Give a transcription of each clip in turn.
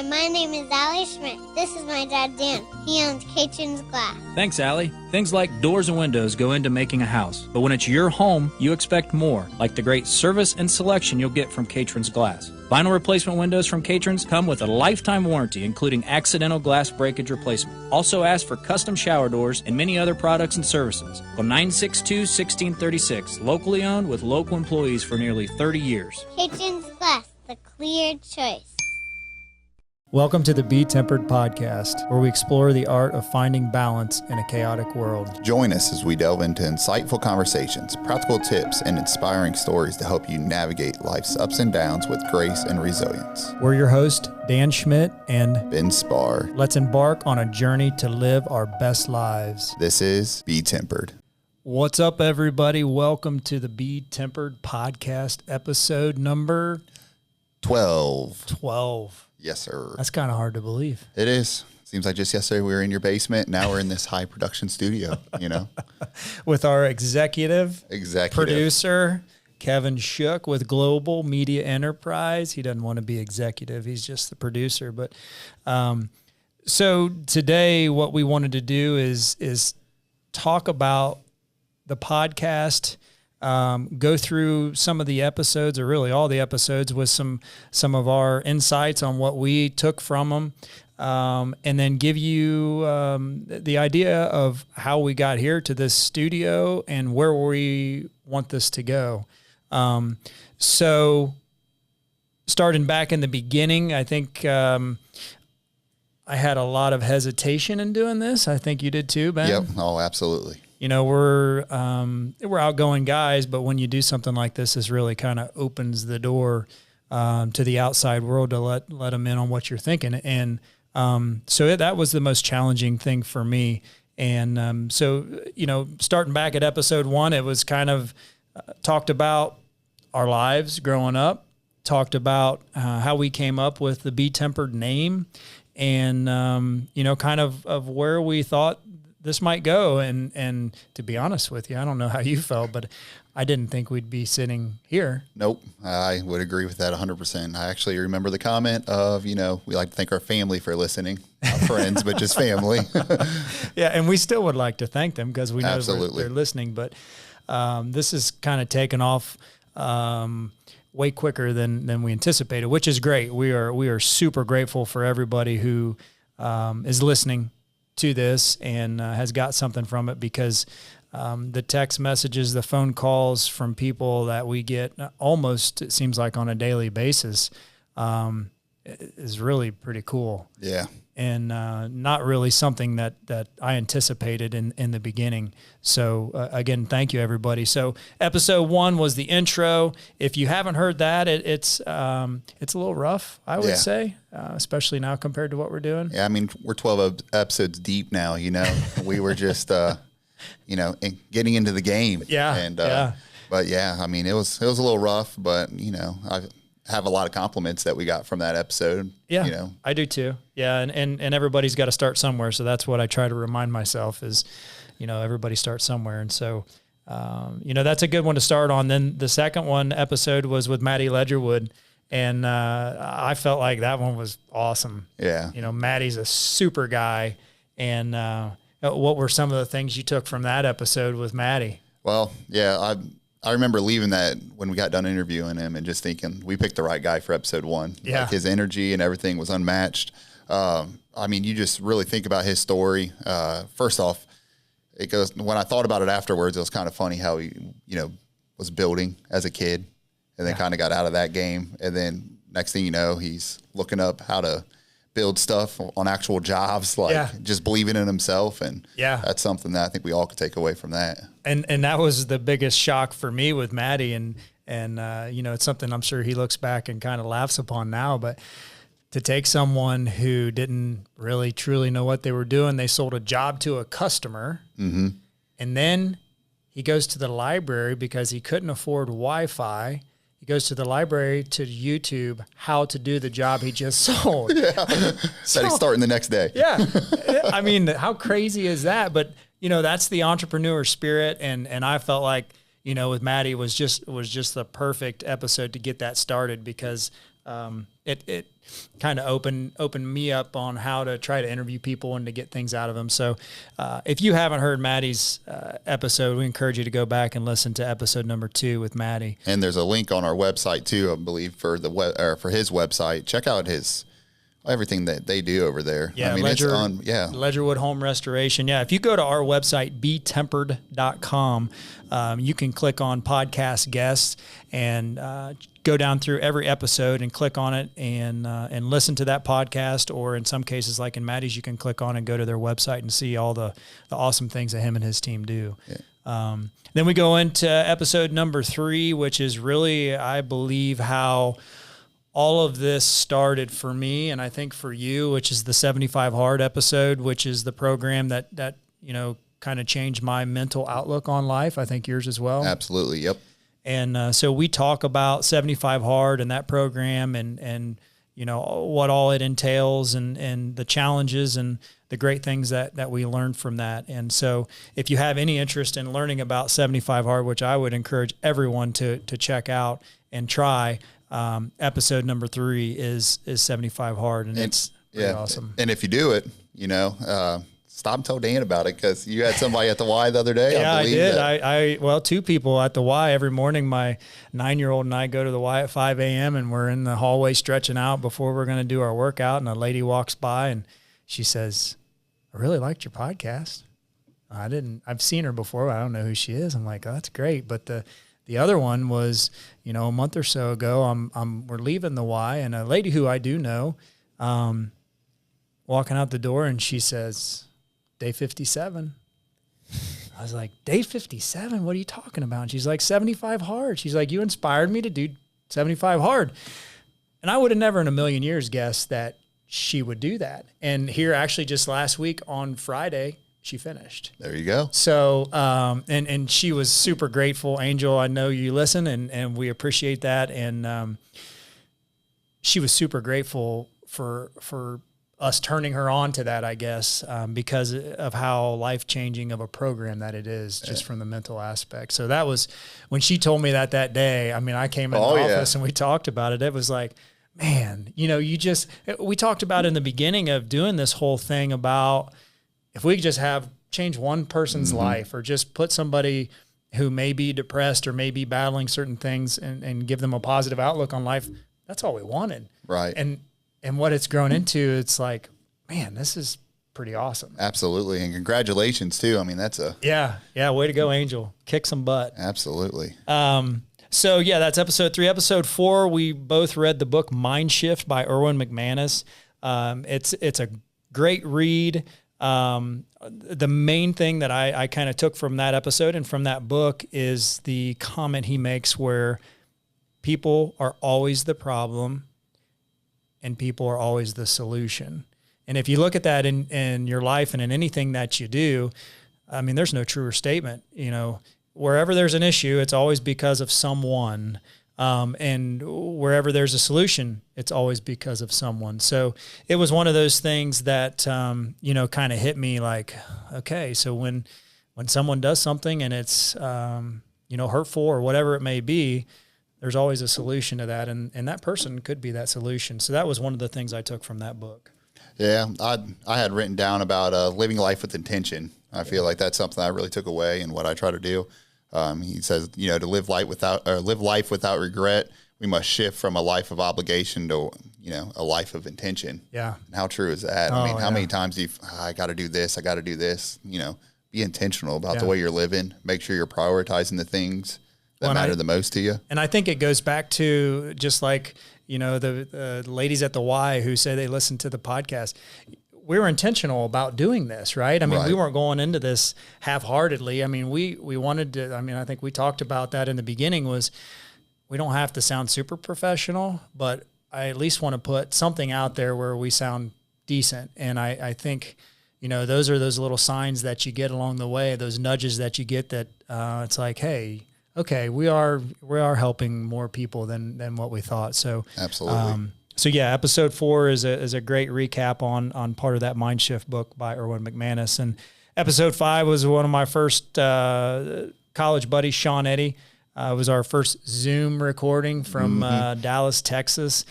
my name is Allie Schmidt. This is my dad, Dan. He owns Caitlin's Glass. Thanks, Allie. Things like doors and windows go into making a house. But when it's your home, you expect more, like the great service and selection you'll get from Caitlin's Glass. Vinyl replacement windows from Caitlin's come with a lifetime warranty, including accidental glass breakage replacement. Also ask for custom shower doors and many other products and services. Call 962-1636, locally owned with local employees for nearly 30 years. Caitlin's Glass, the clear choice. Welcome to the BeTempered podcast, where we explore the art of finding balance in a chaotic world. Join us as we delve into insightful conversations, practical tips, and inspiring stories to help you navigate life's ups and downs with grace and resilience. We're your host, Dan Schmidt and Ben Spar. Let's embark on a journey to live our best lives. This is BeTempered. What's up, everybody? Welcome to the BeTempered podcast, episode number 12. Yes, sir. That's kind of hard to believe. It is. Seems like just yesterday we were in your basement. Now we're in this high production studio, you know? With our executive producer, Kevin Shook with Global Media Enterprise. He doesn't want to be executive. He's just the producer. But so today what we wanted to do is talk about the podcast, go through some of the episodes, or really all the episodes, with some of our insights on what we took from them, and then give you the idea of how we got here to this studio and where we want this to go. So starting back in the beginning, I think I had a lot of hesitation in doing this. I think you did too, Ben. Yep. Oh, absolutely. You know, we're outgoing guys, but when you do something like this really kind of opens the door to the outside world to let them in on what you're thinking. And so that was the most challenging thing for me. And so, you know, starting back at episode 1, it was kind of talked about our lives growing up, talked about how we came up with the BeTempered name, and, you know, kind of where we thought this might go. And to be honest with you, I don't know how you felt, but I didn't think we'd be sitting here. Nope. I would agree with that 100%. I actually remember the comment of, you know, we like to thank our family for listening, not friends, but just family. Yeah. And we still would like to thank them because we know Absolutely. they're listening, but this is kind of taken off way quicker than we anticipated, which is great. We are super grateful for everybody who is listening to this and has got something from it, because the text messages, the phone calls from people that we get almost, it seems like, on a daily basis is really pretty cool. Yeah. And not really something that I anticipated in the beginning. So again, thank you, everybody. So episode 1 was the intro. If you haven't heard that, it's a little rough, I would say, especially now compared to what we're doing. Yeah, I mean, we're 12 episodes deep now, you know. We were just, you know, getting into the game. Yeah, And yeah. But, yeah, I mean, it was a little rough, but, you know, I have a lot of compliments that we got from that episode. Yeah, you know. I do too. Yeah, and everybody's got to start somewhere. So that's what I try to remind myself is, you know, everybody starts somewhere. And so, you know, that's a good one to start on. Then the second episode was with Matty Ledgerwood. And I felt like that one was awesome. Yeah. You know, Matty's a super guy. And what were some of the things you took from that episode with Matty? Well, yeah, I remember leaving that when we got done interviewing him and just thinking we picked the right guy for episode 1. Yeah. Like, his energy and everything was unmatched. I mean, you just really think about his story. First off, it goes, when I thought about it afterwards, it was kind of funny how he, you know, was building as a kid and then kind of got out of that game. And then next thing you know, he's looking up how to build stuff on actual jobs, like just believing in himself. And that's something that I think we all could take away from that. And that was the biggest shock for me with Matty. And you know, it's something I'm sure he looks back and kind of laughs upon now, but to take someone who didn't really truly know what they were doing, they sold a job to a customer, and then he goes to the library because he couldn't afford Wi-Fi. He goes to the library to YouTube how to do the job he just sold. That he's starting the next day. Yeah. I mean, how crazy is that? But, you know, that's the entrepreneur spirit. And I felt like, you know, with Matty was just the perfect episode to get that started, because it kind of opened me up on how to try to interview people and to get things out of them. So if you haven't heard Matty's episode, we encourage you to go back and listen to episode number 2 with Matty. And there's a link on our website too, I believe, for the for his website. Check out everything that they do over there. Yeah, I mean, Ledgerwood Home Restoration. Yeah, if you go to our website, BeTempered.com, you can click on podcast guests and go down through every episode and click on it and listen to that podcast. Or in some cases, like in Matty's, you can click on and go to their website and see all the awesome things that him and his team do. Yeah. Then we go into episode number 3, which is really, I believe, how all of this started for me, and I think for you, which is the 75 Hard episode, which is the program that kind of changed my mental outlook on life. I think yours as well. Absolutely. Yep. And so we talk about 75 Hard and that program and what all it entails and the challenges and the great things that we learned from that. And so if you have any interest in learning about 75 Hard, which I would encourage everyone to check out and try, episode number 3 is 75 Hard, and it's pretty awesome. And if you do it, stop and tell Dan about it, because you had somebody at the Y the other day. Yeah, I did. Well, 2 people at the Y every morning. My 9-year-old and I go to the Y at 5 a.m. and we're in the hallway stretching out before we're going to do our workout. And a lady walks by and she says, "I really liked your podcast." I've seen her before. I don't know who she is. I'm like, "Oh, that's great." But the other one was, a month or so ago, we're leaving the Y, and a lady who I do know, walking out the door, and she says, "Day 57. I was like, "Day 57? What are you talking about?" And she's like, 75 Hard. She's like, "You inspired me to do 75 Hard." And I would have never in a million years guessed that she would do that. And here, actually, just last week on Friday, she finished. There you go. So, and she was super grateful. Angel, I know you listen, and we appreciate that. And she was super grateful for us turning her on to that, I guess, because of how life-changing of a program that it is, just from the mental aspect. So that was, when she told me that day, I mean, I came in the office and we talked about it. It was like, man, we talked about in the beginning of doing this whole thing about, if we could just change one person's life, or just put somebody who may be depressed or may be battling certain things and give them a positive outlook on life, that's all we wanted. Right. And what it's grown into, it's like, man, this is pretty awesome. Absolutely. And congratulations too. I mean, that's Yeah. Way to go, Angel. Kick some butt. Absolutely. So yeah, that's episode 3. Episode 4, we both read the book Mind Shift by Erwin McManus. It's a great read. The main thing that I kind of took from that episode and from that book is the comment he makes where people are always the problem and people are always the solution. And if you look at that in your life and in anything that you do, I mean, there's no truer statement. Wherever there's an issue, it's always because of someone. And wherever there's a solution, it's always because of someone. So it was one of those things that, kind of hit me like, okay, so when someone does something and it's, hurtful or whatever it may be, there's always a solution to that. And that person could be that solution. So that was one of the things I took from that book. Yeah. I had written down about living life with intention. I feel like that's something I really took away and what I try to do. He says, to live life without regret, we must shift from a life of obligation to, a life of intention. Yeah. And how true is that? I mean, how many times I got to do this, be intentional about the way you're living, make sure you're prioritizing the things that matter the most to you. And I think it goes back to just like, the ladies at the Y who say they listen to the podcast. We were intentional about doing this, right? I mean, we weren't going into this half-heartedly. I mean, we wanted to, I think we talked about that in the beginning, was we don't have to sound super professional, but I at least want to put something out there where we sound decent. And I think, those are those little signs that you get along the way, those nudges that you get that it's like, hey, okay, we are helping more people than what we thought. So absolutely. So yeah, episode 4 is a great recap on part of that Mind Shift book by Erwin McManus. And episode 5 was one of my first college buddies, Sean Eddy. It was our first Zoom recording from Dallas, Texas.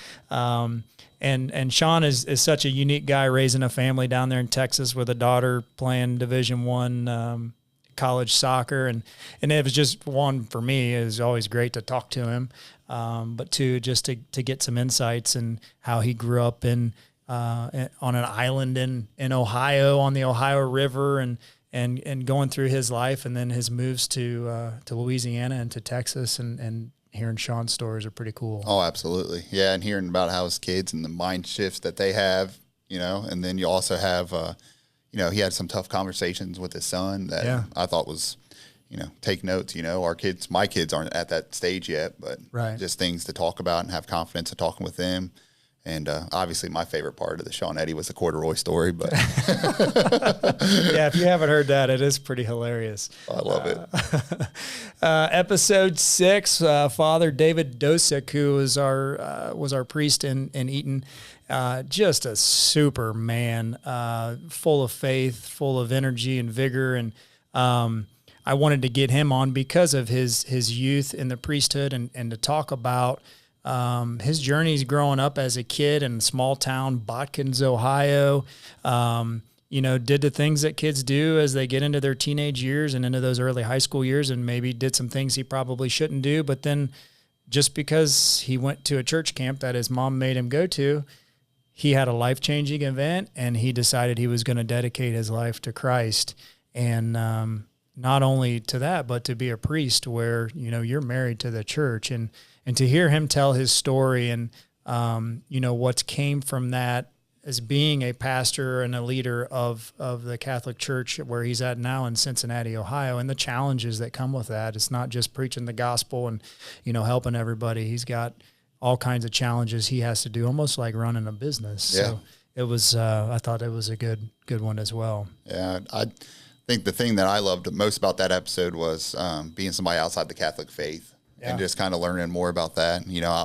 And Sean is such a unique guy, raising a family down there in Texas with a daughter playing Division I college soccer. And it was just, one, for me, it was always great to talk to him. But two, just to get some insights and how he grew up on an island in Ohio, on the Ohio River, and going through his life, and then his moves to Louisiana and to Texas, and hearing Sean's stories are pretty cool. Oh, absolutely. Yeah. And hearing about how his kids and the mind shifts that they have, and then you also have, he had some tough conversations with his son that I thought was, take notes. My kids aren't at that stage yet, but just things to talk about and have confidence in talking with them. And obviously my favorite part of the Sean Eddy was the corduroy story, but yeah, if you haven't heard that, it is pretty hilarious. I love it. Episode 6, Father David Dosick, who was our priest in Eaton, just a super man, full of faith, full of energy and vigor. And I wanted to get him on because of his youth in the priesthood, and to talk about his journeys growing up as a kid in small town Botkins, Ohio. Did the things that kids do as they get into their teenage years and into those early high school years, and maybe did some things he probably shouldn't do. But then just because he went to a church camp that his mom made him go to, he had a life-changing event, and he decided he was going to dedicate his life to Christ. And not only to that, but to be a priest where, you're married to the church. And to hear him tell his story and, what came from that as being a pastor and a leader of the Catholic Church where he's at now in Cincinnati, Ohio, and the challenges that come with that. It's not just preaching the gospel and, helping everybody. He's got all kinds of challenges he has to do, almost like running a business. Yeah. So it was, I thought it was a good one as well. Yeah. I think the thing that I loved most about that episode was being somebody outside the Catholic faith. And just kind of learning more about that.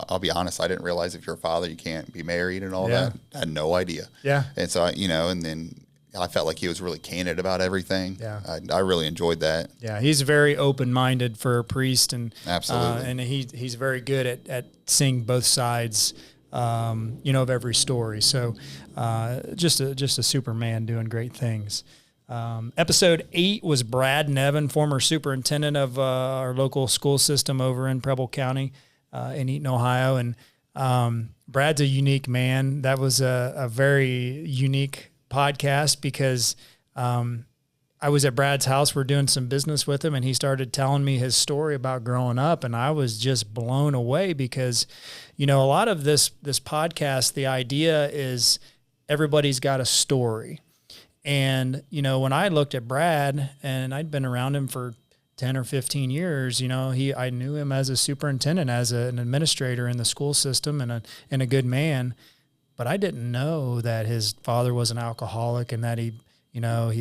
I'll be honest, I didn't realize if you're a father, you can't be married and all that. I had no idea. Yeah. And so, and then I felt like he was really candid about everything. Yeah. I really enjoyed that. Yeah. He's very open-minded for a priest, and absolutely. And he's very good at seeing both sides, of every story. So just a Superman doing great things. Episode 8 was Brad Nevin, former superintendent of our local school system over in Preble County in Eaton, Ohio. And Brad's a unique man. That was a very unique podcast because I was at Brad's house. We're doing some business with him, and he started telling me his story about growing up, and I was just blown away because, a lot of this podcast, the idea is everybody's got a story. And, when I looked at Brad, and I'd been around him for 10 or 15 years, I knew him as a superintendent, as an administrator in the school system, and a good man. But I didn't know that his father was an alcoholic, and that he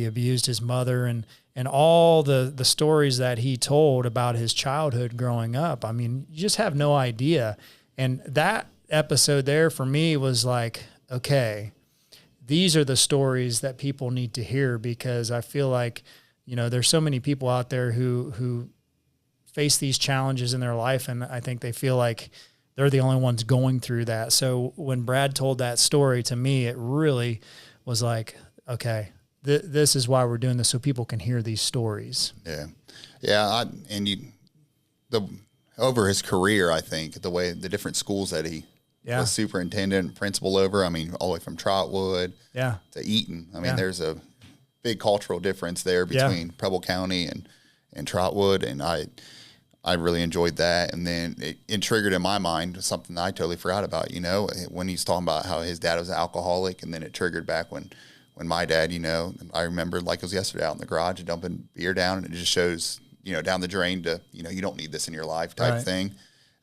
abused his mother, and all the stories that he told about his childhood growing up. I mean, you just have no idea. And that episode there for me was like, okay, these are the stories that people need to hear, because I feel like, there's so many people out there who face these challenges in their life, and I think they feel like they're the only ones going through that. So when Brad told that story to me, it really was like, okay, this is why we're doing this, so people can hear these stories. Yeah. Yeah. Over his career, I think the different schools that he was superintendent and principal over, I mean, all the way from Trotwood to Eaton. I mean, there's a big cultural difference there between Preble County and Trotwood. And I really enjoyed that. And then it triggered in my mind something I totally forgot about, when he's talking about how his dad was an alcoholic, and then it triggered back when my dad, I remember like it was yesterday out in the garage dumping beer down, and it just shows, down the drain to, you don't need this in your life type thing.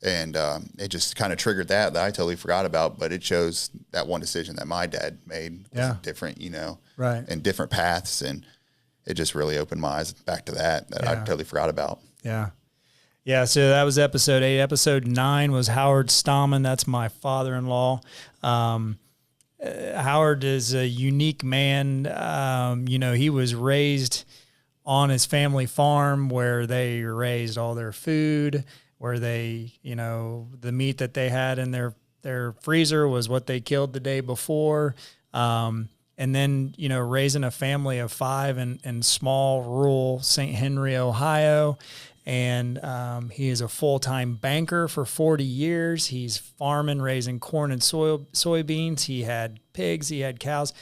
And it just kind of triggered that I totally forgot about, but it shows that one decision that my dad made was different, and different paths. And it just really opened my eyes back to that I totally forgot about. Yeah. Yeah. So that was episode 8. Episode 9 was Howard Stommen. That's my father-in-law. Howard is a unique man. He was raised on his family farm where they raised all their food, where they, the meat that they had in their their freezer was what they killed the day before. And then, raising a family of 5 in small rural St. Henry, Ohio. And he is a full-time banker for 40 years. He's farming, raising corn and soybeans. He had pigs. He had cows.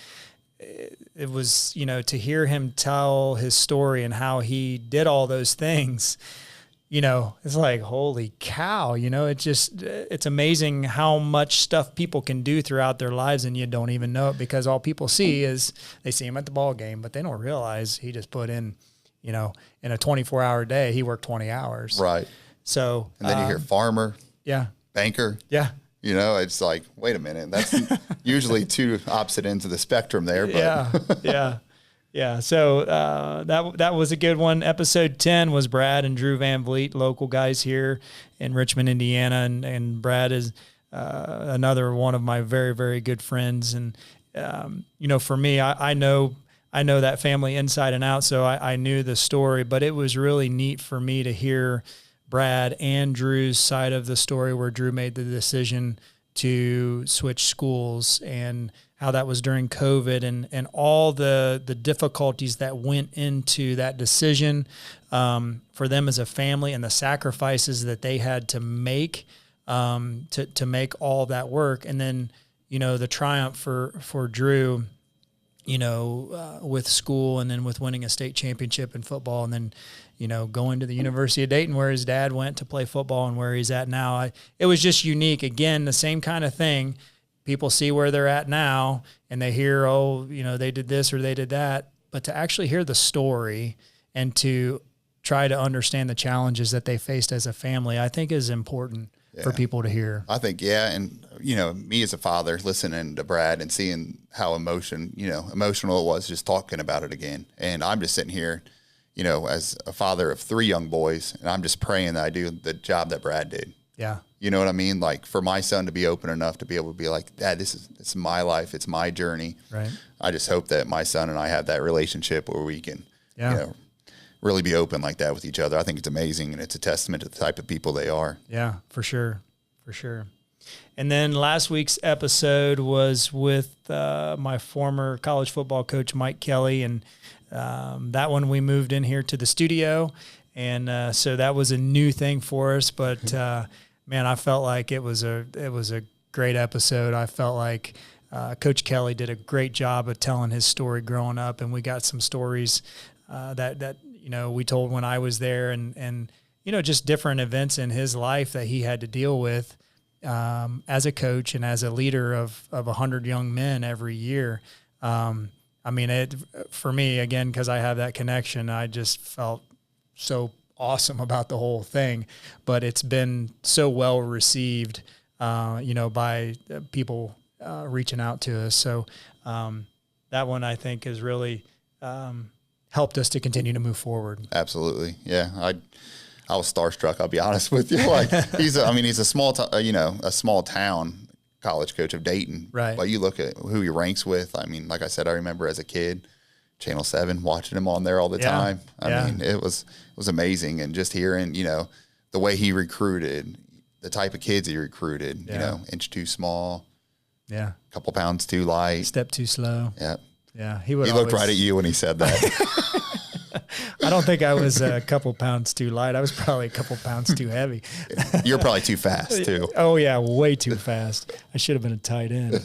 It was, to hear him tell his story and how he did all those things, it's like, holy cow, it's amazing how much stuff people can do throughout their lives and you don't even know it, because all people see is they see him at the ball game, but they don't realize he just put in, in a 24-hour day, he worked 20 hours. Right. So, and then you hear farmer, yeah, banker. Yeah. It's like, wait a minute, that's usually two opposite ends of the spectrum there. But. Yeah. So that was a good one. Episode 10 was Brad and Drew VanVleet, local guys here in Richmond, Indiana. And Brad is another one of my very, very good friends. And, for me, I know that family inside and out, so I knew the story. But it was really neat for me to hear Brad and Drew's side of the story, where Drew made the decision to switch schools and how that was during COVID and all the difficulties that went into that decision for them as a family, and the sacrifices that they had to make to make all that work. And then, the triumph for Drew, with school, and then with winning a state championship in football, and then, going to the University of Dayton, where his dad went to play football, and where he's at now. It was just unique. Again, the same kind of thing. People see where they're at now and they hear, they did this or they did that, but to actually hear the story and to try to understand the challenges that they faced as a family, I think is important for people to hear. I think, and me as a father, listening to Brad and seeing how emotional it was just talking about it again. And I'm just sitting here, as a father of 3 young boys, and I'm just praying that I do the job that Brad did. Yeah. You know what I mean? Like, for my son to be open enough to be able to be like, Dad, this is my life. It's my journey. Right. I just hope that my son and I have that relationship where we can, really be open like that with each other. I think it's amazing, and it's a testament to the type of people they are. Yeah, for sure. For sure. And then last week's episode was with my former college football coach, Mike Kelly. And that one we moved in here to the studio. And so that was a new thing for us. But, man, I felt like it was a great episode. I felt like Coach Kelly did a great job of telling his story growing up. And we got some stories that we told when I was there, and just different events in his life that he had to deal with as a coach and as a leader of 100 young men every year. For me, again, because I have that connection, I just felt so awesome about the whole thing. But it's been so well received, by people reaching out to us. So that one, I think, has really helped us to continue to move forward. Absolutely. Yeah. I was starstruck. I'll be honest with you. Like, he's a small town college coach of Dayton. Right. But you look at who he ranks with. I mean, like I said, I remember as a kid, Channel 7, watching him on there all the time. I mean, it was amazing. And just hearing, the way he recruited, the type of kids he recruited, inch too small. Yeah. A couple pounds too light. Step too slow. Yeah. Yeah. He looked right at you when he said that. I don't think I was a couple pounds too light. I was probably a couple pounds too heavy. You're probably too fast too. Oh yeah, way too fast. I should have been a tight end.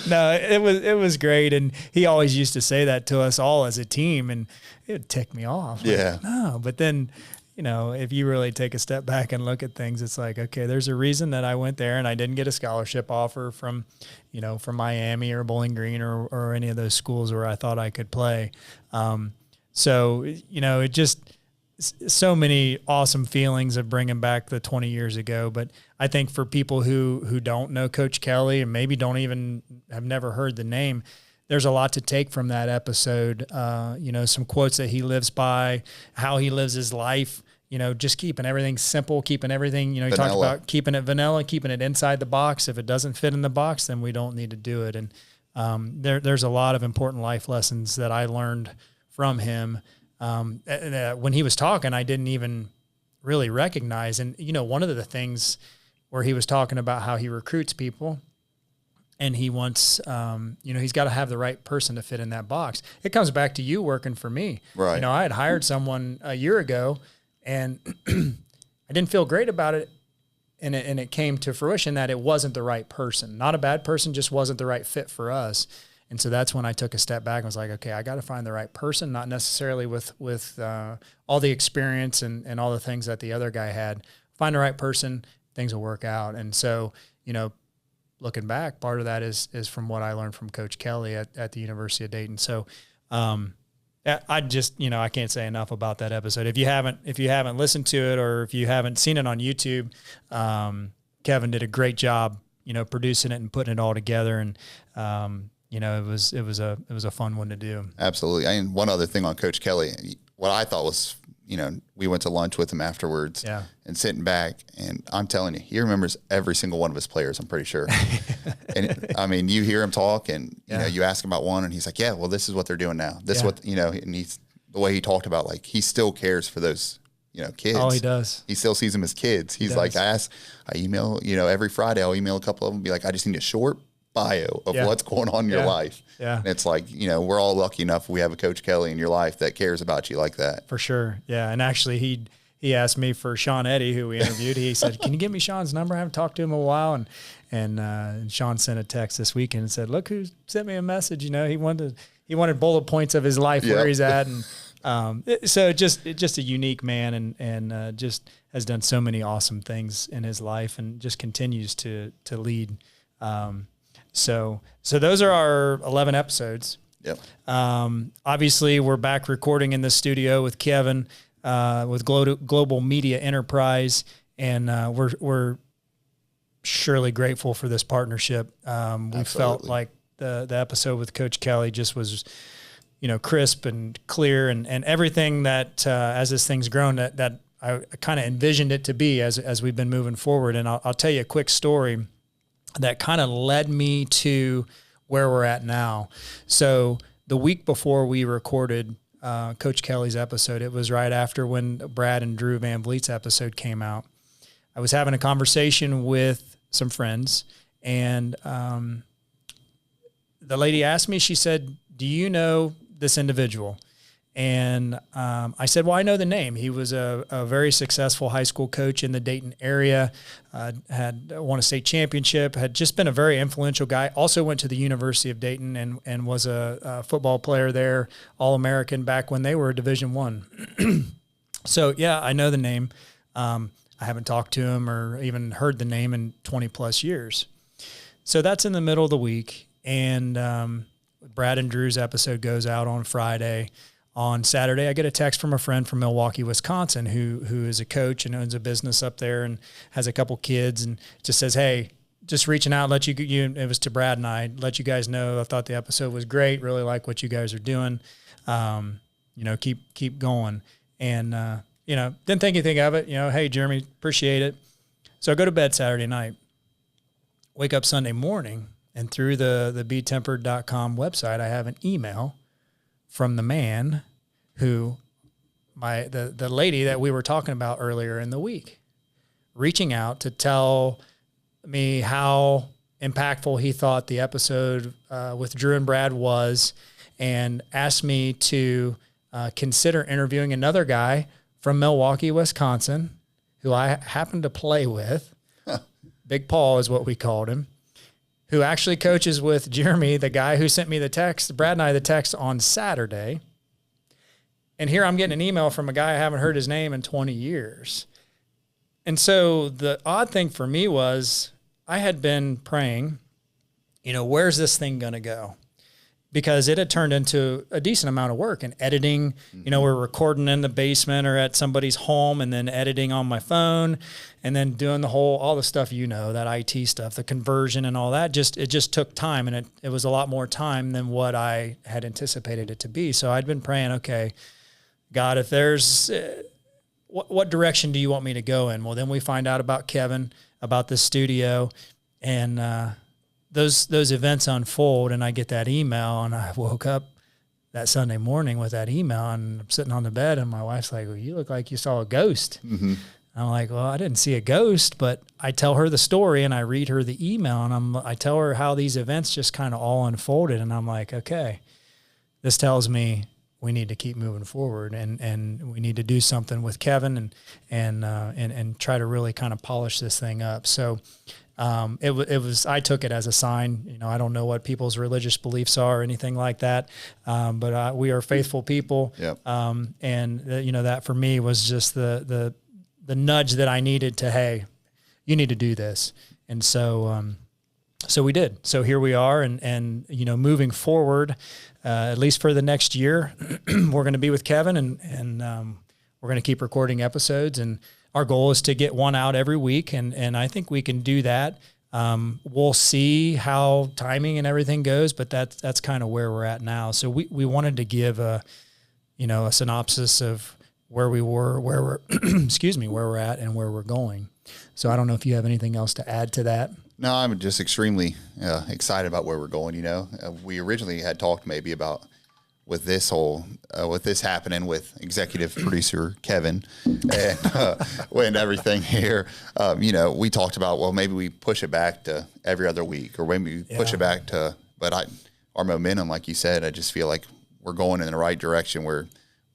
No, it was great, and he always used to say that to us all as a team, and it would tick me off. Yeah. Like, no, but then, if you really take a step back and look at things, it's like, okay, there's a reason that I went there and I didn't get a scholarship offer from Miami or Bowling Green or any of those schools where I thought I could play. So, it just, so many awesome feelings of bringing back the 20 years ago. But I think for people who don't know Coach Kelly and maybe don't even have never heard the name, there's a lot to take from that episode. Some quotes that he lives by, how he lives his life, just keeping everything simple, keeping everything, he talked about keeping it vanilla, keeping it inside the box. If it doesn't fit in the box, then we don't need to do it. And there's a lot of important life lessons that I learned from him. When he was talking, I didn't even really recognize. And, one of the things where he was talking about how he recruits people. And he wants, he's got to have the right person to fit in that box. It comes back to you working for me. Right. I had hired someone a year ago, and I didn't feel great about it. And it came to fruition that it wasn't the right person. Not a bad person, just wasn't the right fit for us. And so that's when I took a step back and was like, okay, I got to find the right person, not necessarily with all the experience and all the things that the other guy had. Find the right person, things will work out. And so, looking back, part of that is from what I learned from Coach Kelly at the University of Dayton. So, I just, I can't say enough about that episode. If you haven't listened to it, or if you haven't seen it on YouTube, Kevin did a great job, producing it and putting it all together. And, it was a fun one to do. Absolutely. And one other thing on Coach Kelly, what I thought was, we went to lunch with him afterwards and sitting back, and I'm telling you, he remembers every single one of his players, I'm pretty sure. And I mean, you hear him talk, and you ask him about one, and he's like, yeah, well, this is what they're doing now. This is what, and he's, the way he talked about, like, he still cares for those, kids. Oh, he does. He still sees them as kids. He's like, I email, every Friday I'll email a couple of them, be like, I just need a short bio of what's going on in your life. Yeah. And it's like, we're all lucky enough we have a Coach Kelly in your life that cares about you like that. For sure. Yeah. And actually he asked me for Sean Eddy, who we interviewed. He said, can you give me Sean's number? I haven't talked to him in a while. And Sean sent a text this weekend and said, look who sent me a message. He wanted bullet points of his life, where he's at. And so just a unique man, and just has done so many awesome things in his life, and just continues to lead. So those are our 11 episodes. Yep. Obviously we're back recording in the studio with Kevin, with Global Media Enterprise. And, we're surely grateful for this partnership. We felt like the episode with Coach Kelly just was, crisp and clear, and everything that, as this thing's grown, that I kind of envisioned it to be as we've been moving forward. And I'll tell you a quick story that kind of led me to where we're at now. So the week before we recorded Coach Kelly's episode, it was right after when Brad and Drew VanVleet's episode came out. I was having a conversation with some friends, and the lady asked me, she said, do you know this individual? And I said, well, I know the name. He was a very successful high school coach in the Dayton area, had won a state championship, had just been a very influential guy, also went to the University of Dayton and was a football player there, All-American back when they were Division I. So, yeah, I know the name. I haven't talked to him or even heard the name in 20-plus years. So that's in the middle of the week, and Brad and Drew's episode goes out on Friday. On Saturday, I get a text from a friend from Milwaukee, Wisconsin, who is a coach and owns a business up there and has a couple kids, and just says, hey, just reaching out, let you, it was to Brad and I, let you guys know I thought the episode was great, really like what you guys are doing, keep going. And, didn't think anything of it, hey, Jeremy, appreciate it. So I go to bed Saturday night, wake up Sunday morning, and through the BeTempered.com website, I have an email from the man who the lady that we were talking about earlier in the week, reaching out to tell me how impactful he thought the episode with Drew and Brad was, and asked me to consider interviewing another guy from Milwaukee, Wisconsin, who I happened to play with. Big Paul is what we called him, who actually coaches with Jeremy, the guy who sent me the text, Brad and I, the text on Saturday. And here I'm getting an email from a guy I haven't heard his name in 20 years. And so the odd thing for me was I had been praying, where's this thing going to go? Because it had turned into a decent amount of work and editing. We're recording in the basement or at somebody's home, and then editing on my phone, and then doing all the stuff, that IT stuff, the conversion and all that. It just took time, and it was a lot more time than what I had anticipated it to be. So I'd been praying, okay, God, if there's what direction do you want me to go in? Well, then we find out about Kevin, about the studio, and those events unfold, and I get that email, and I woke up that Sunday morning with that email, and I'm sitting on the bed, and my wife's like, well, you look like you saw a ghost. Mm-hmm. I'm like, well, I didn't see a ghost, but I tell her the story and I read her the email and I tell her how these events just kind of all unfolded. And I'm like, okay, this tells me we need to keep moving forward and we need to do something with Kevin and try to really kind of polish this thing up. So, it was, I took it as a sign. You know, I don't know what people's religious beliefs are or anything like that. But we are faithful people. Yep. You know, that for me was just the nudge that I needed to, hey, you need to do this. And so, so we did. So here we are. And, you know, moving forward, at least for the next year, we're going to be with Kevin and we're going to keep recording episodes, and our goal is to get one out every week. And I think we can do that. We'll see how timing and everything goes, but that's kind of where we're at now. So we wanted to give a synopsis of where we were, where we're, where we're at and where we're going. So I don't know if you have anything else to add to that. No, I'm just extremely excited about where we're going. You know, we originally had talked maybe about with this happening with executive producer Kevin and everything here. You know, we talked about, well, maybe we push it back to every other week, or maybe we push it back to. But our momentum, like you said, I just feel like we're going in the right direction where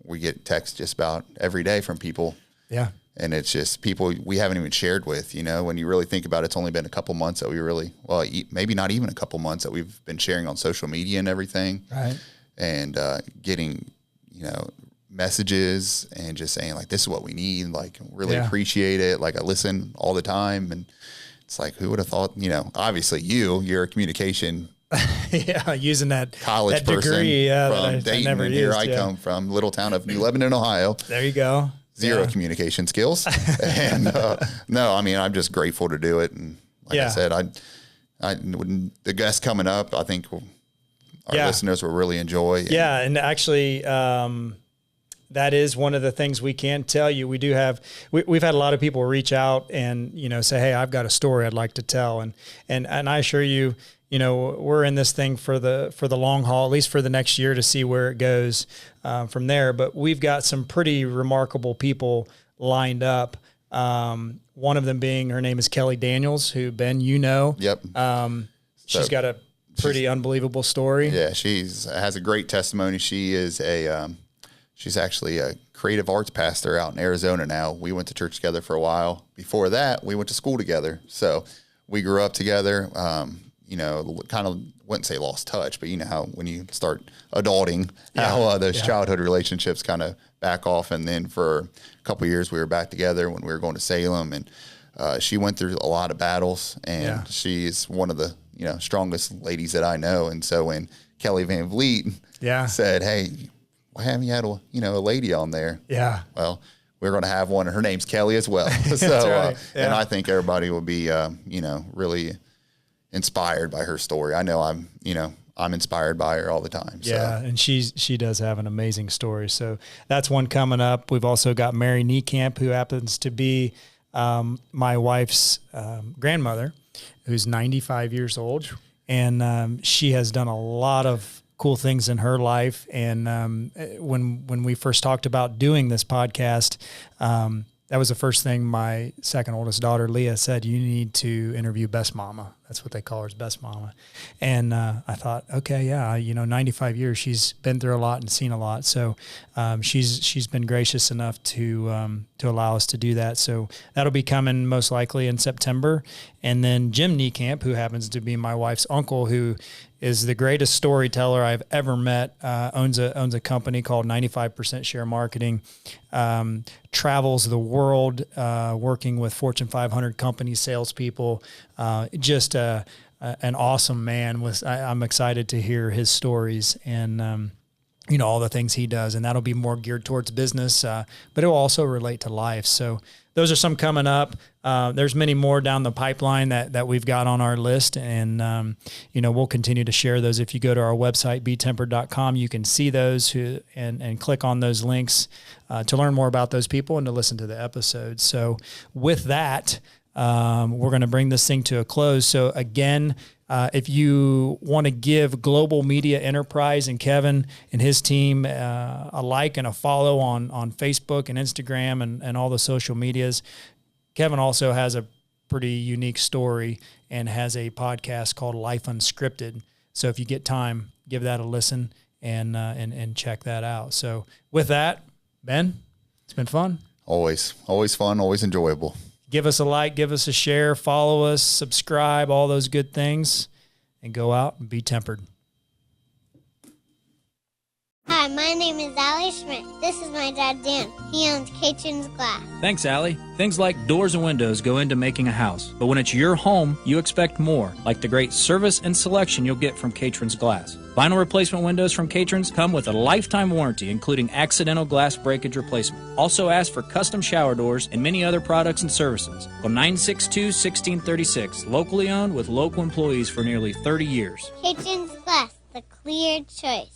we get texts just about every day from people. Yeah. And it's just people we haven't even shared with, you know, when you really think about it, it's only been a couple months that we really, well, maybe not even a couple months that we've been sharing on social media and everything. Right. And getting, you know, messages and just saying like, this is what we need. Like, really appreciate it. Like, I listen all the time. And it's like, who would have thought, you know, obviously you're a communication using that college that person degree, from Dayton, and here I come from, little town of New Lebanon, Ohio. There you go. Zero communication skills. And no, I mean, I'm just grateful to do it. And like I said, when the guests coming up, I think our listeners will really enjoy. And actually, that is one of the things we can tell you. We do have, we've had a lot of people reach out and, you know, say, hey, I've got a story I'd like to tell. And I assure you, you know, we're in this thing for the long haul, at least for the next year, to see where it goes from there. But we've got some pretty remarkable people lined up. One of them being, her name is Kelly Daniels, who, Ben, you know. Yep. She's got a pretty unbelievable story. Yeah, has a great testimony. She is she's actually a creative arts pastor out in Arizona now. We went to church together for a while. Before that, we went to school together. So we grew up together. You know, kind of wouldn't say lost touch, but you know how when you start adulting, how those childhood relationships kind of back off. And then for a couple of years, we were back together when we were going to Salem, and she went through a lot of battles, and she's one of the, you know, strongest ladies that I know. And so when Kelly VanVleet said, hey, why haven't you had a lady on there? Yeah. Well, we're going to have one, and her name's Kelly as well. So, right. And I think everybody will be, you know, really inspired by her story. I know I'm inspired by her all the time. So. Yeah. And she does have an amazing story. So that's one coming up. We've also got Mary Niekamp, who happens to be, my wife's, grandmother, who's 95 years old. And, she has done a lot of cool things in her life. And, when we first talked about doing this podcast, that was the first thing my second oldest daughter, Leah, said, you need to interview Best Mama. That's what they call her, is Best Mama. And I thought, okay, 95 years, she's been through a lot and seen a lot. So she's been gracious enough to allow us to do that. So that'll be coming most likely in September. And then Jim Niekamp, who happens to be my wife's uncle, who is the greatest storyteller I've ever met, owns a company called 95% Share Marketing, travels the world working with Fortune 500 company salespeople, just an awesome man. I'm excited to hear his stories and all the things he does, and that'll be more geared towards business, but it will also relate to life. So those are some coming up. There's many more down the pipeline that we've got on our list, and we'll continue to share those. If you go to our website, BeTempered.com, you can see those and click on those links to learn more about those people and to listen to the episodes. So with that, we're going to bring this thing to a close. So again, if you want to give Global Media Enterprise and Kevin and his team a like and a follow on Facebook and Instagram and all the social medias. Kevin also has a pretty unique story and has a podcast called Life Unscripted. So if you get time, give that a listen and check that out. So with that, Ben, it's been fun. Always fun, always enjoyable. Give us a like, give us a share, follow us, subscribe, all those good things, and go out and be tempered. Hi, my name is Allie Schmidt. This is my dad, Dan. He owns Catron's Glass. Thanks, Allie. Things like doors and windows go into making a house, but when it's your home, you expect more, like the great service and selection you'll get from Catron's Glass. Vinyl replacement windows from Catron's come with a lifetime warranty, including accidental glass breakage replacement. Also ask for custom shower doors and many other products and services. Call 962-1636, locally owned with local employees for nearly 30 years. Catron's Glass, the clear choice.